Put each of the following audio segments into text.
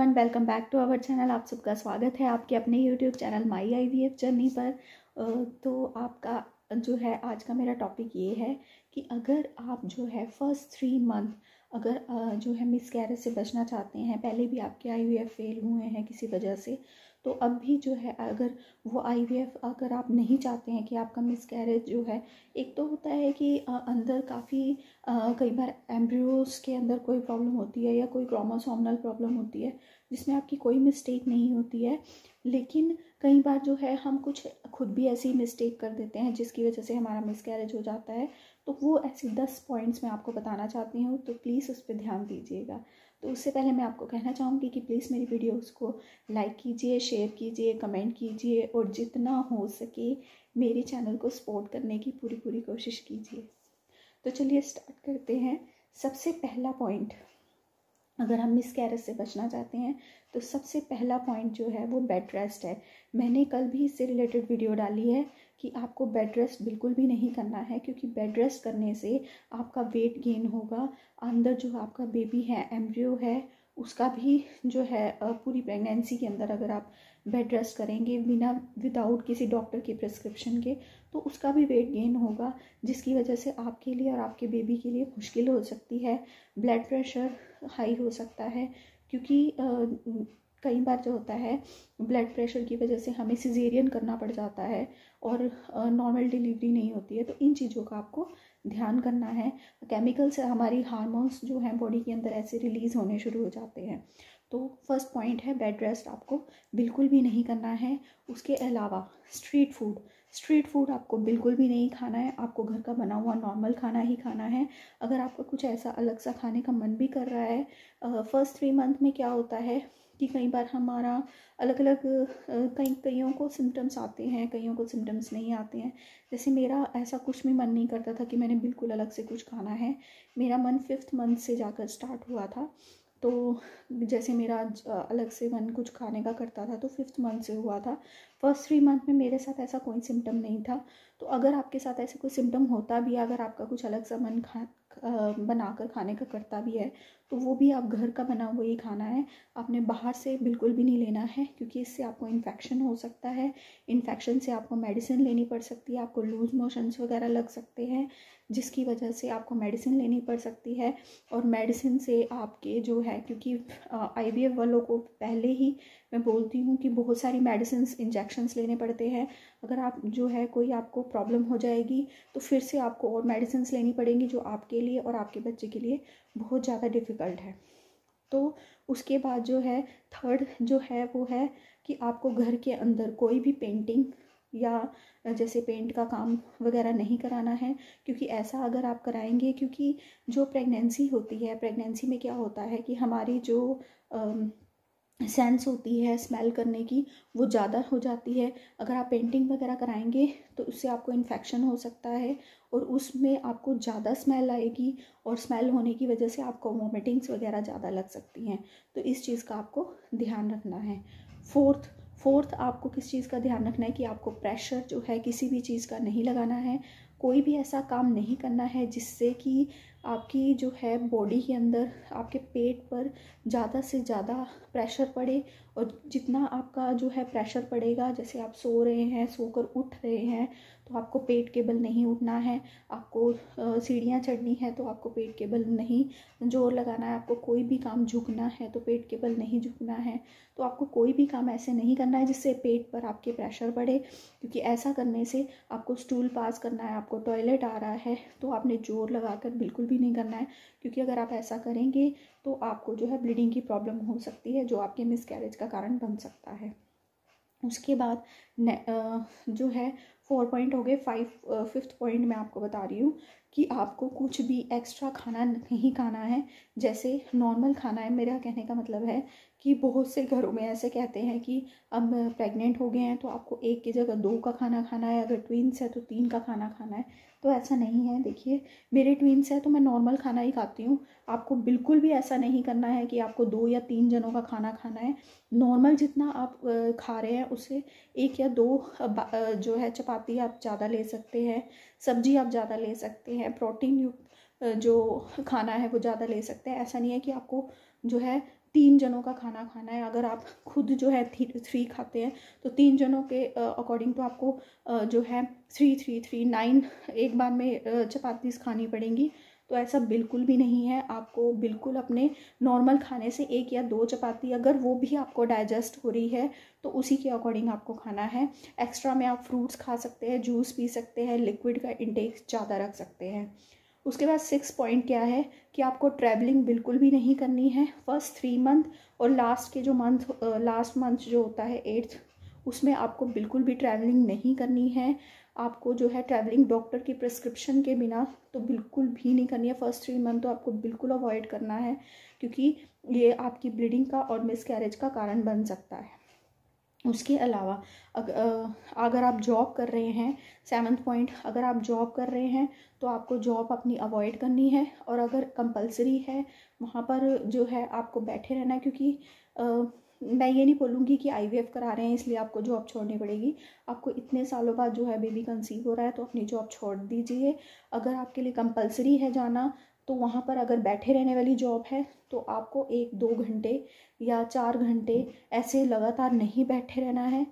Everyone, welcome back to our channel. आप सबका स्वागत है आपके अपने YouTube channel my IVF journey पर। तो आपका जो है आज का मेरा टॉपिक ये है कि अगर आप जो है फर्स्ट 3 मंथ अगर जो है मिसकैरेज से बचना चाहते हैं, पहले भी आपके IVF फेल हुए हैं किसी वजह से, तो अब भी जो है अगर वो IVF अगर आप नहीं चाहते हैं कि आपका मिसकैरेज जो है, एक तो होता है कि अंदर काफ़ी कई बार एम्ब्रियोज के अंदर कोई प्रॉब्लम होती है या कोई क्रोमोसोमल प्रॉब्लम होती है जिसमें आपकी कोई मिस्टेक नहीं होती है, लेकिन कई बार जो है हम कुछ खुद भी ऐसी मिस्टेक कर देते हैं जिसकी वजह से हमारा मिसकैरेज हो जाता है। तो वो ऐसी 10 पॉइंट्स मैं आपको बताना चाहती हूँ, तो प्लीज़ उस पर ध्यान दीजिएगा। तो उससे पहले मैं आपको कहना चाहूँगी कि प्लीज़ मेरी वीडियोज़ को लाइक कीजिए, शेयर कीजिए, कमेंट कीजिए और जितना हो सके मेरे चैनल को सपोर्ट करने की पूरी कोशिश कीजिए। तो चलिए स्टार्ट करते हैं। सबसे पहला पॉइंट, अगर हम मिसकैरेज से बचना चाहते हैं तो सबसे पहला पॉइंट जो है वो बेड रेस्ट है। मैंने कल भी इससे रिलेटेड वीडियो डाली है कि आपको बेड रेस्ट बिल्कुल भी नहीं करना है, क्योंकि बेड रेस्ट करने से आपका वेट गेन होगा। अंदर जो आपका बेबी है, एम्ब्रियो है, उसका भी जो है पूरी प्रेगनेंसी के अंदर अगर आप बेड रेस्ट करेंगे विदाउट किसी डॉक्टर की प्रिस्क्रिप्शन के, तो उसका भी वेट गेन होगा, जिसकी वजह से आपके लिए और आपके बेबी के लिए मुश्किल हो सकती है। ब्लड प्रेशर हाई हो सकता है, क्योंकि कई बार जो होता है ब्लड प्रेशर की वजह से हमें सिजेरियन करना पड़ जाता है और नॉर्मल डिलीवरी नहीं होती है। तो इन चीज़ों का आपको ध्यान करना है। केमिकल से हमारी हार्मोन्स जो हैं बॉडी के अंदर ऐसे रिलीज़ होने शुरू हो जाते हैं। तो फर्स्ट पॉइंट है बेड रेस्ट आपको बिल्कुल भी नहीं करना है। उसके अलावा स्ट्रीट फूड आपको बिल्कुल भी नहीं खाना है। आपको घर का बना हुआ नॉर्मल खाना ही खाना है। अगर आपका कुछ ऐसा अलग सा खाने का मन भी कर रहा है, फर्स्ट 3 मंथ में क्या होता है कि कई बार हमारा अलग अलग कईयों को सिम्टम्स आते हैं, कईयों को सिम्टम्स नहीं आते हैं। जैसे मेरा ऐसा कुछ भी मन नहीं करता था कि मैंने बिल्कुल अलग से कुछ खाना है। मेरा मन 5th मंथ से जाकर स्टार्ट हुआ था। तो जैसे मेरा अलग से मन कुछ खाने का करता था तो 5th मंथ से हुआ था। फर्स्ट 3 मंथ में मेरे साथ ऐसा कोई सिम्टम नहीं था। तो अगर आपके साथ ऐसे कोई सिम्टम होता भी है, अगर आपका कुछ अलग सा मन बनाकर खाने का करता भी है, तो वो भी आप घर का बना हुआ ही खाना है। आपने बाहर से बिल्कुल भी नहीं लेना है, क्योंकि इससे आपको इन्फेक्शन हो सकता है। इन्फेक्शन से आपको मेडिसिन लेनी पड़ सकती है, आपको लूज़ मोशंस वगैरह लग सकते हैं, जिसकी वजह से आपको मेडिसिन लेनी पड़ सकती है। और मेडिसिन से आपके जो है, क्योंकि IVF वालों को पहले ही मैं बोलती हूँ कि बहुत सारी मेडिसिन इंजेक्शंस लेने पड़ते हैं। अगर आप जो है कोई आपको प्रॉब्लम हो जाएगी तो फिर से आपको और मेडिसिन लेनी पड़ेंगी, जो आपके लिए और आपके बच्चे के लिए बहुत ज़्यादा डिफ़िकल्ट है। तो उसके बाद जो है थर्ड जो है वो है कि आपको घर के अंदर कोई भी पेंटिंग या जैसे पेंट का काम वगैरह नहीं कराना है, क्योंकि ऐसा अगर आप कराएंगे, क्योंकि जो प्रेगनेंसी होती है, प्रेगनेंसी में क्या होता है कि हमारी जो सेंस होती है स्मेल करने की वो ज़्यादा हो जाती है। अगर आप पेंटिंग वगैरह कराएंगे तो उससे आपको इन्फेक्शन हो सकता है और उसमें आपको ज़्यादा स्मेल आएगी, और स्मेल होने की वजह से आपको वॉमिटिंग्स वगैरह ज़्यादा लग सकती हैं। तो इस चीज़ का आपको ध्यान रखना है। फोर्थ आपको किस चीज़ का ध्यान रखना है कि आपको प्रेशर जो है किसी भी चीज़ का नहीं लगाना है। कोई भी ऐसा काम नहीं करना है जिससे कि आपकी जो है बॉडी के अंदर आपके पेट पर ज़्यादा से ज़्यादा प्रेशर पड़े। और जितना आपका जो है प्रेशर पड़ेगा, जैसे आप सो रहे हैं, सोकर उठ रहे हैं, तो आपको पेट के बल नहीं उठना है। आपको सीढ़ियाँ चढ़नी है तो आपको पेट के बल नहीं जोर लगाना है। आपको कोई भी काम झुकना है तो पेट के बल नहीं झुकना है। तो आपको कोई भी काम ऐसे नहीं करना है जिससे पेट पर आपके प्रेशर बढ़े, क्योंकि ऐसा करने से आपको स्टूल पास करना है, आपको टॉयलेट आ रहा है, तो आपने जोर लगाकर बिल्कुल भी नहीं करना है, क्योंकि अगर आप ऐसा करेंगे तो आपको जो है ब्लीडिंग की प्रॉब्लम हो सकती है, जो आपके मिसकैरेज का कारण बन सकता है। उसके बाद जो है 4 पॉइंट हो गए। 5th पॉइंट मैं आपको बता रही हूँ कि आपको कुछ भी एक्स्ट्रा खाना नहीं खाना है, जैसे नॉर्मल खाना है। मेरा कहने का मतलब है कि बहुत से घरों में ऐसे कहते हैं कि अब प्रेग्नेंट हो गए हैं तो आपको 1 की जगह 2 का खाना खाना है, अगर ट्विंस है तो 3 का खाना खाना है। तो ऐसा नहीं है। देखिए, मेरे ट्विंस है तो मैं नॉर्मल खाना ही खाती हूँ। आपको बिल्कुल भी ऐसा नहीं करना है कि आपको 2 या 3 जनों का खाना खाना है। नॉर्मल जितना आप खा रहे हैं उससे 1 या 2 जो है चपाती आप ज़्यादा ले सकते हैं, सब्जी आप ज़्यादा ले सकते हैं, प्रोटीन युक्त जो खाना है वो ज़्यादा ले सकते हैं। ऐसा नहीं है कि आपको जो है 3 जनों का खाना खाना है। अगर आप खुद जो है 3 खाते हैं तो 3 जनों के अकॉर्डिंग तो आपको जो है 3 3 3 9 एक बार में चपातीस खानी पड़ेंगी। तो ऐसा बिल्कुल भी नहीं है। आपको बिल्कुल अपने नॉर्मल खाने से 1 या 2 चपाती, अगर वो भी आपको डाइजेस्ट हो रही है तो उसी के अकॉर्डिंग आपको खाना है। एक्स्ट्रा में आप फ्रूट्स खा सकते हैं, जूस पी सकते हैं, लिक्विड का इंटेक ज़्यादा रख सकते हैं। उसके बाद 6 पॉइंट क्या है कि आपको ट्रैवलिंग बिल्कुल भी नहीं करनी है फर्स्ट 3 मंथ, और लास्ट के जो लास्ट मंथ जो होता है 8th, उसमें आपको बिल्कुल भी ट्रैवलिंग नहीं करनी है। आपको जो है ट्रैवलिंग डॉक्टर की प्रिस्क्रिप्शन के बिना तो बिल्कुल भी नहीं करनी है। फर्स्ट 3 मंथ तो आपको बिल्कुल अवॉइड करना है, क्योंकि ये आपकी ब्लीडिंग का और मिसकैरेज का कारण बन सकता है। उसके अलावा अगर आप जॉब कर रहे हैं, 7th पॉइंट, अगर आप जॉब कर रहे हैं तो आपको जॉब अपनी अवॉइड करनी है। और अगर कंपलसरी है वहाँ पर जो है आपको बैठे रहना है, क्योंकि मैं ये नहीं बोलूँगी कि IVF करा रहे हैं इसलिए आपको जॉब छोड़नी पड़ेगी। आपको इतने सालों बाद जो है बेबी कंसीव हो रहा है तो अपनी जॉब छोड़ दीजिए। अगर आपके लिए कंपलसरी है जाना तो वहाँ पर अगर बैठे रहने वाली जॉब है तो आपको 1-2 घंटे या 4 घंटे ऐसे लगातार नहीं बैठे रहना है।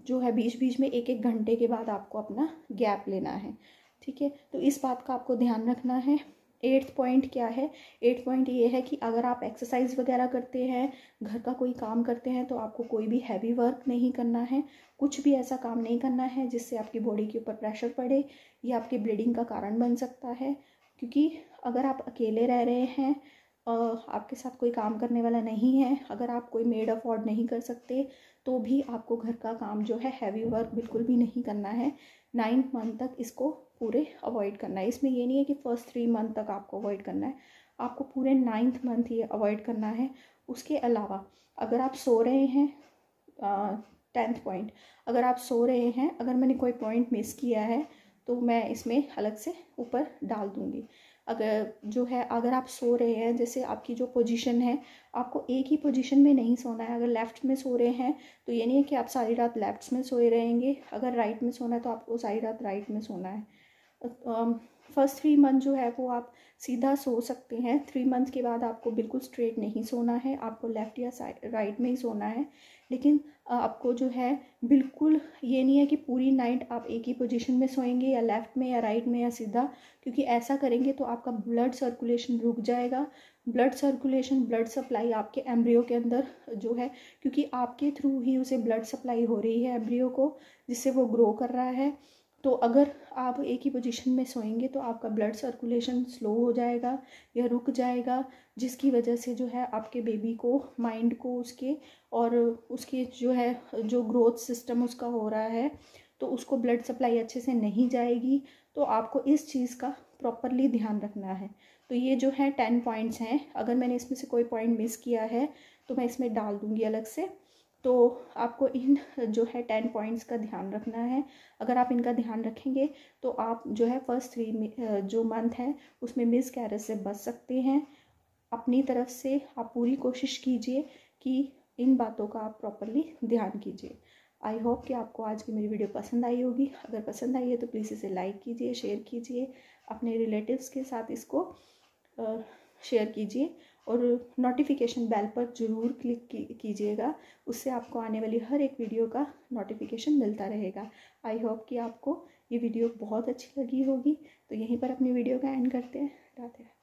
जो है बीच बीच में 1-1 घंटे के बाद आपको अपना गैप लेना है, ठीक है। तो इस बात का आपको ध्यान रखना है। 8th पॉइंट क्या है? 8th पॉइंट ये है कि अगर आप एक्सरसाइज वगैरह करते हैं, घर का कोई काम करते हैं, तो आपको कोई भी हैवी वर्क नहीं करना है। कुछ भी ऐसा काम नहीं करना है जिससे आपकी बॉडी के ऊपर प्रेशर पड़े या आपकी ब्लीडिंग का कारण बन सकता है। क्योंकि अगर आप अकेले रह रहे हैं, आपके साथ कोई काम करने वाला नहीं है, अगर आप कोई मेड अफोर्ड नहीं कर सकते, तो भी आपको घर का काम जो है हैवी वर्क बिल्कुल भी नहीं करना है। 9th मंथ तक इसको पूरे अवॉइड करना है। इसमें ये नहीं है कि फर्स्ट 3 मंथ तक आपको अवॉइड करना है, आपको पूरे 9th मंथ ये अवॉइड करना है। उसके अलावा अगर आप सो रहे हैं, 10th पॉइंट, अगर आप सो रहे हैं, अगर मैंने कोई पॉइंट मिस किया है तो मैं इसमें अलग से ऊपर डाल दूँगी। अगर आप सो रहे हैं, जैसे आपकी जो पोजीशन है, आपको एक ही पोजीशन में नहीं सोना है। अगर लेफ़्ट में सो रहे हैं तो ये नहीं है कि आप सारी रात लेफ़्ट में सोए रहेंगे। अगर राइट में सोना है तो आपको सारी रात राइट में सोना है। फर्स्ट 3 मंथ जो है वो आप सीधा सो सकते हैं। 3 मंथ के बाद आपको बिल्कुल स्ट्रेट नहीं सोना है, आपको लेफ़्ट या राइट में ही सोना है। लेकिन आपको जो है बिल्कुल ये नहीं है कि पूरी नाइट आप एक ही पोजीशन में सोएंगे, या लेफ़्ट में या राइट में या सीधा, क्योंकि ऐसा करेंगे तो आपका ब्लड सर्कुलेशन रुक जाएगा। ब्लड सर्कुलेशन, ब्लड सप्लाई आपके एम्ब्रियो के अंदर जो है, क्योंकि आपके थ्रू ही उसे ब्लड सप्लाई हो रही है एम्ब्रियो को, जिससे वो ग्रो कर रहा है। तो अगर आप एक ही पोजीशन में सोएंगे तो आपका ब्लड सर्कुलेशन स्लो हो जाएगा या रुक जाएगा, जिसकी वजह से जो है आपके बेबी को, माइंड को, उसके और उसके जो है जो ग्रोथ सिस्टम उसका हो रहा है तो उसको ब्लड सप्लाई अच्छे से नहीं जाएगी। तो आपको इस चीज़ का प्रॉपरली ध्यान रखना है। तो ये जो है 10 पॉइंट्स हैं। अगर मैंने इसमें से कोई पॉइंट मिस किया है तो मैं इसमें डाल दूँगी अलग से। तो आपको इन जो है 10 पॉइंट्स का ध्यान रखना है। अगर आप इनका ध्यान रखेंगे तो आप जो है फर्स्ट 3 जो मंथ है उसमें मिसकैरेज से बच सकते हैं। अपनी तरफ से आप पूरी कोशिश कीजिए कि इन बातों का आप प्रॉपरली ध्यान कीजिए। आई होप कि आपको आज की मेरी वीडियो पसंद आई होगी। अगर पसंद आई है तो प्लीज़ इसे लाइक कीजिए, शेयर कीजिए, अपने रिलेटिव्स के साथ इसको शेयर कीजिए, और नोटिफिकेशन बेल पर ज़रूर क्लिक कीजिएगा। उससे आपको आने वाली हर एक वीडियो का नोटिफिकेशन मिलता रहेगा। आई होप कि आपको ये वीडियो बहुत अच्छी लगी होगी। तो यहीं पर अपनी वीडियो का एंड करते हैं। राधे।